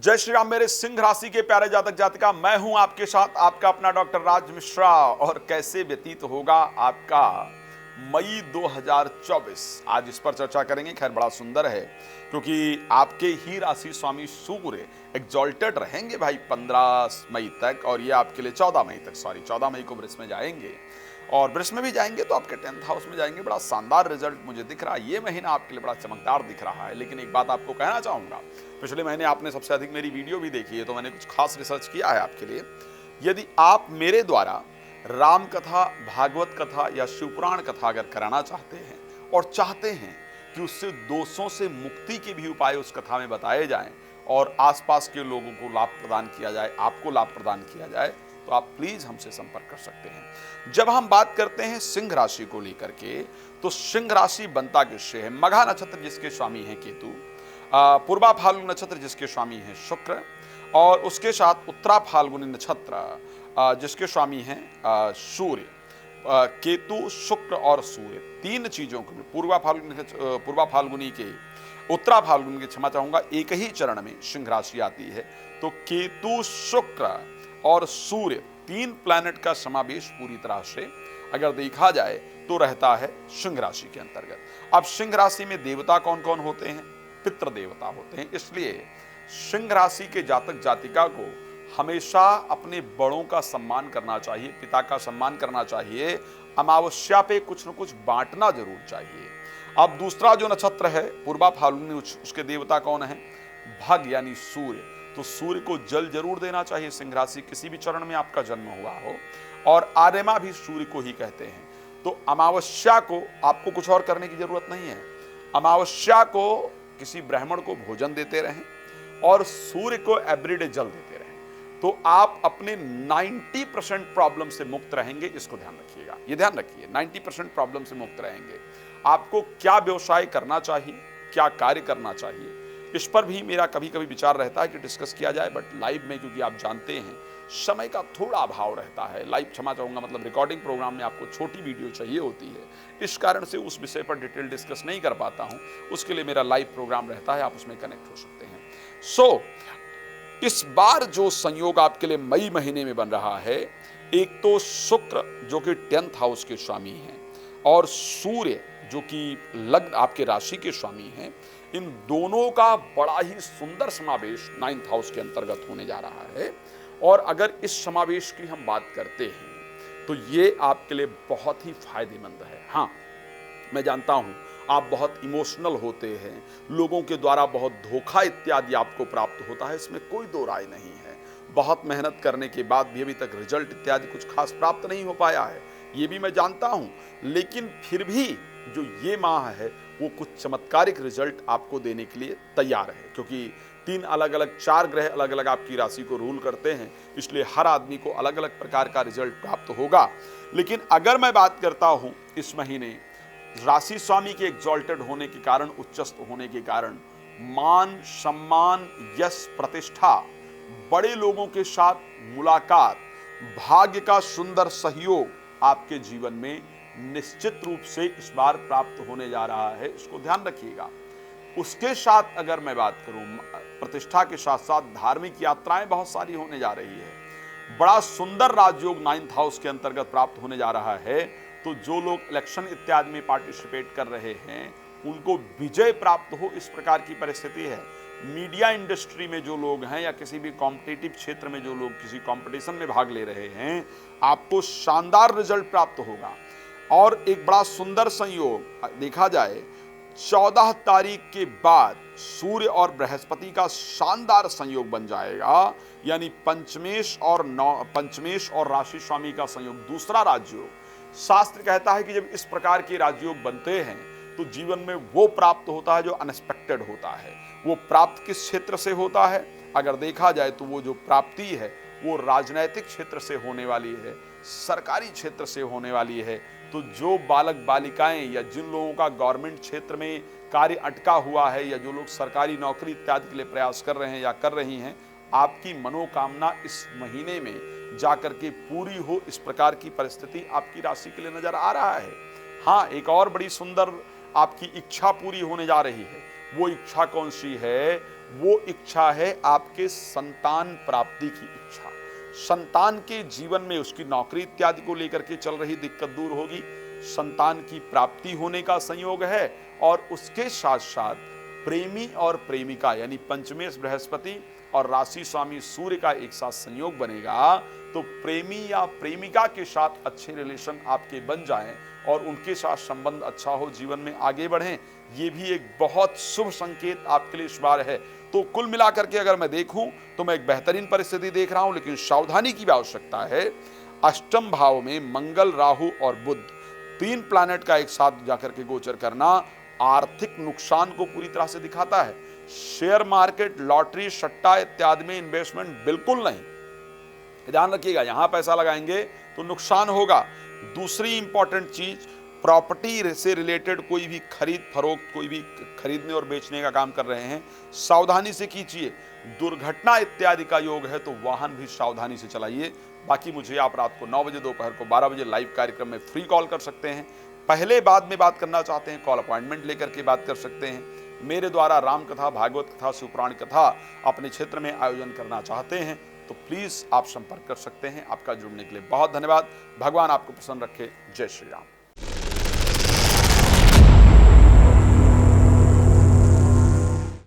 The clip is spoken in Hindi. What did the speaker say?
जय श्री राम मेरे सिंह राशि के प्यारे जातक जातिका, मैं हूं आपके साथ आपका अपना डॉक्टर राज मिश्रा। और कैसे व्यतीत होगा आपका मई 2024, आज इस पर चर्चा करेंगे। खैर बड़ा सुंदर है क्योंकि आपके ही राशि स्वामी सूर्य एग्जॉल्टेड रहेंगे भाई 15 मई तक, और ये आपके लिए 14 मई तक, 14 मई को वृष में जाएंगे। और वृष में भी जाएंगे तो आपके 10th हाउस में जाएंगे। बड़ा शानदार रिजल्ट मुझे दिख रहा है, ये महीना आपके लिए बड़ा चमकदार दिख रहा है। लेकिन एक बात आपको कहना चाहूंगा, पिछले महीने आपने सबसे अधिक मेरी वीडियो भी देखी है, तो मैंने कुछ खास रिसर्च किया है आपके लिए। यदि आप मेरे द्वारा राम कथा, भागवत कथा या शिवपुराण कथा अगर कराना चाहते हैं और चाहते हैं कि उससे दोषों से मुक्ति के भी उपाय उस कथा में बताए जाएं और आसपास के लोगों को लाभ प्रदान किया जाए, आपको लाभ प्रदान किया जाए, तो आप प्लीज हमसे संपर्क कर सकते हैं। जब हम बात करते हैं सिंह राशि को लेकर के, तो सिंह राशि बनता किससे है? मघा नक्षत्र जिसके स्वामी हैं केतु, पूर्वा फाल्गुन नक्षत्र जिसके स्वामी हैं शुक्र, और उसके साथ उत्तरा फाल्गुनी नक्षत्र जिसके स्वामी हैं सूर्य। केतु, शुक्र और सूर्य, तीन चीजों को पूर्वा फाल्गुनी के, उत्तरा फाल्गुनी के, क्षमा चाहूंगा, एक ही चरण में सिंह राशि आती है। तो केतु, शुक्र और सूर्य, तीन प्लैनेट का समावेश पूरी तरह से अगर देखा जाए तो रहता है सिंह राशि के अंतर्गत। अब सिंह राशि में देवता कौन कौन होते हैं? पितृ देवता होते हैं। इसलिए सिंह राशि के जातक जातिका को हमेशा अपने बड़ों का सम्मान करना चाहिए, पिता का सम्मान करना चाहिए। अमावस्या पे कुछ न कुछ बांटना जरूर चाहिए। अब दूसरा जो नक्षत्र है पूर्वा फाल्गुनी, उसके देवता कौन है? भग यानी सूर्य। तो सूर्य को जल जरूर देना चाहिए सिंह राशि, किसी भी चरण में आपका जन्म हुआ हो। और आर्यमा भी सूर्य को ही कहते हैं। तो अमावस्या को आपको कुछ और करने की जरूरत नहीं है। अमावस्या को किसी ब्राह्मण को भोजन देते रहें और सूर्य को एवरीडे जल देते रहें, तो आप अपने 90% प्रॉब्लम से मुक्त रहेंगे। इसको ध्यान रखिएगा, ये ध्यान रखिए, 90% प्रॉब्लम से मुक्त रहेंगे। आपको क्या व्यवसाय करना चाहिए, क्या कार्य करना चाहिए, इस पर भी मेरा कभी कभी विचार रहता है कि डिस्कस किया जाए, बट लाइव में क्योंकि आप जानते हैं समय का थोड़ा अभाव रहता है। लाइव, क्षमा चाहूंगा, मतलब रिकॉर्डिंग प्रोग्राम में आपको छोटी वीडियो चाहिए होती है, इस कारण से उस विषय पर डिटेल डिस्कस नहीं कर पाता हूं। उसके लिए मेरा लाइव प्रोग्राम रहता है, आप उसमें कनेक्ट हो सकते हैं। इस बार जो संयोग आपके लिए मई महीने में बन रहा है, एक तो शुक्र जो कि 10th हाउस के स्वामी हैं, और सूर्य जो कि लग्न आपके राशि के स्वामी हैं, इन दोनों का बड़ा ही सुंदर समावेश 9th हाउस के अंतर्गत होने जा रहा है। और अगर इस समावेश की हम बात करते हैं तो ये आपके लिए बहुत ही फायदेमंद है। हाँ, मैं जानता हूं आप बहुत इमोशनल होते हैं, लोगों के द्वारा बहुत धोखा इत्यादि आपको प्राप्त होता है, इसमें कोई दो राय नहीं है। बहुत मेहनत करने के बाद भी अभी तक रिजल्ट इत्यादि कुछ खास प्राप्त नहीं हो पाया है, ये भी मैं जानता हूं। लेकिन फिर भी जो ये माह है वो कुछ चमत्कारिक रिजल्ट आपको देने के लिए तैयार है, क्योंकि 3 अलग अलग 4 ग्रह अलग अलग आपकी राशि को रूल करते हैं, इसलिए हर आदमी को अलग अलग प्रकार का रिजल्ट प्राप्त होगा। लेकिन अगर मैं बात करता हूं इस महीने राशि स्वामी के एग्जॉल्टेड होने के कारण, उच्चस्थ होने के कारण, मान सम्मान, यश, प्रतिष्ठा, बड़े लोगों के साथ मुलाकात, भाग्य का सुंदर सहयोग आपके जीवन में निश्चित रूप से इस बार प्राप्त होने जा रहा है, इसको ध्यान रखिएगा। उसके साथ अगर मैं बात करूं, प्रतिष्ठा के साथ साथ धार्मिक यात्राएं बहुत सारी होने जा रही है। बड़ा सुंदर राजयोग 9th हाउस के अंतर्गत प्राप्त होने जा रहा है। तो जो लोग इलेक्शन इत्यादि में पार्टिसिपेट कर रहे हैं उनको विजय प्राप्त हो, इस प्रकार की परिस्थिति है। मीडिया इंडस्ट्री में जो लोग हैं या किसी भी कॉम्पिटिटिव क्षेत्र में जो लोग किसी कंपटीशन में भाग ले रहे हैं, आपको शानदार रिजल्ट प्राप्त होगा। और एक बड़ा सुंदर संयोग देखा जाए, 14 तारीख के बाद सूर्य और बृहस्पति का शानदार संयोग बन जाएगा, यानी पंचमेश और राशि स्वामी का संयोग, दूसरा राजयोग। शास्त्र कहता है कि जब इस प्रकार के राजयोग बनते हैं तो जीवन में वो प्राप्त होता है जो अनएक्सपेक्टेड होता है। वो प्राप्त किस क्षेत्र से होता है? अगर देखा जाए तो वो जो प्राप्ति है वो राजनैतिक क्षेत्र से होने वाली है, सरकारी क्षेत्र से होने वाली है। तो जो बालक बालिकाएं या जिन लोगों का गवर्नमेंट क्षेत्र में कार्य अटका हुआ है, या जो लोग सरकारी नौकरी इत्यादि के लिए प्रयास कर रहे हैं या कर रही हैं, आपकी मनोकामना इस महीने में जाकर के पूरी हो, इस प्रकार की परिस्थिति आपकी राशि के लिए नजर आ रहा है। हाँ, एक और बड़ी सुंदर आपकी इच्छा पूरी होने जा रही है। वो इच्छा कौन सी है? वो इच्छा है आपके संतान प्राप्ति की इच्छा। संतान के जीवन में उसकी नौकरी इत्यादि को लेकर के चल रही दिक्कत दूर होगी, संतान की प्राप्ति होने का संयोग है, और उसके साथ साथ प्रेमी और प्रेमिका यानी पंचमेश बृहस्पति और राशि स्वामी सूर्य का एक साथ संयोग बनेगा, तो प्रेमी या प्रेमिका के साथ अच्छे रिलेशन आपके बन जाएं और उनके साथ संबंध अच्छा हो, जीवन में आगे बढ़ें, ये भी एक बहुत शुभ संकेत आपके लिए इस बार है। तो कुल मिलाकर के अगर मैं देखूं तो मैं एक बेहतरीन परिस्थिति देख रहा हूं, लेकिन सावधानी की भी आवश्यकता है। अष्टम भाव में मंगल, राहु और बुध, 3 प्लैनेट का एक साथ जाकर के गोचर करना आर्थिक नुकसान को पूरी तरह से दिखाता है। शेयर मार्केट, लॉटरी, सट्टा इत्यादि में इन्वेस्टमेंट बिल्कुल नहीं, ध्यान रखिएगा, यहां पैसा लगाएंगे तो नुकसान होगा। दूसरी इंपॉर्टेंट चीज, प्रॉपर्टी से रिलेटेड कोई भी खरीद फरोख्त, कोई भी खरीदने और बेचने का काम कर रहे हैं, सावधानी से कीजिए। दुर्घटना इत्यादि का योग है तो वाहन भी सावधानी से चलाइए। बाकी मुझे आप रात को 9 बजे, दोपहर को 12 बजे लाइव कार्यक्रम में फ्री कॉल कर सकते हैं। पहले बाद में बात करना चाहते हैं, कॉल अपॉइंटमेंट लेकर के बात कर सकते हैं। मेरे द्वारा राम कथा, भागवत कथा, शिवपुराण कथा अपने क्षेत्र में आयोजन करना चाहते हैं तो प्लीज आप संपर्क कर सकते हैं। आपका जुड़ने के लिए बहुत धन्यवाद। भगवान आपको प्रसन्न रखे। जय श्री राम।